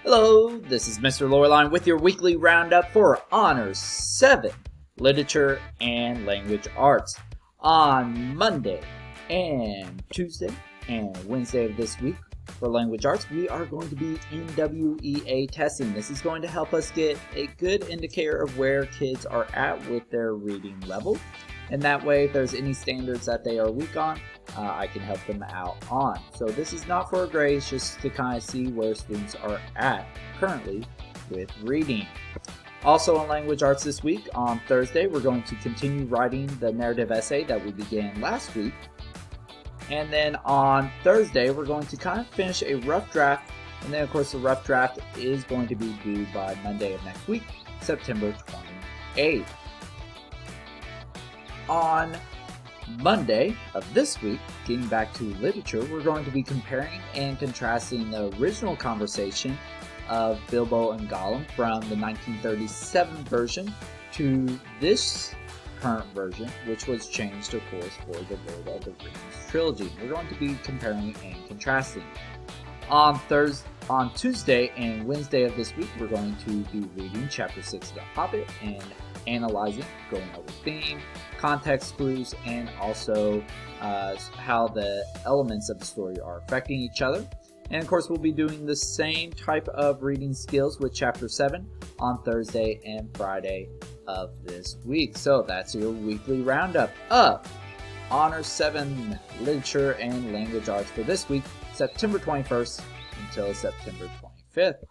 Hello, this is Mr. Lowerline with your weekly roundup for Honors 7 Literature and Language Arts. On Monday and Tuesday and Wednesday of this week for Language Arts, we are going to be NWEA testing. This is going to help us get a good indicator of where kids are at with their reading level. And that way, if there's any standards that they are weak on, I can help them out on. So this is not for a grade, it's just to kind of see where students are at currently with reading. Also on Language Arts this week, on Thursday, we're going to continue writing the narrative essay that we began last week. And then on Thursday, we're going to kind of finish a rough draft. And then of course the rough draft is going to be due by Monday of next week, September 28th. On Monday of this week, getting back to literature, we're going to be comparing and contrasting the original conversation of Bilbo and Gollum from the 1937 version to this current version, which was changed, of course, for the Lord of the Rings trilogy. We're going to be comparing and contrasting. On Tuesday and Wednesday of this week, we're going to be reading Chapter 6 of The Hobbit and analyzing, going over theme, context clues, and also how the elements of the story are affecting each other. And of course, we'll be doing the same type of reading skills with Chapter 7 on Thursday and Friday of this week. So that's your weekly roundup of Honors 7 Literature and Language Arts for this week, September 21st until September 25th.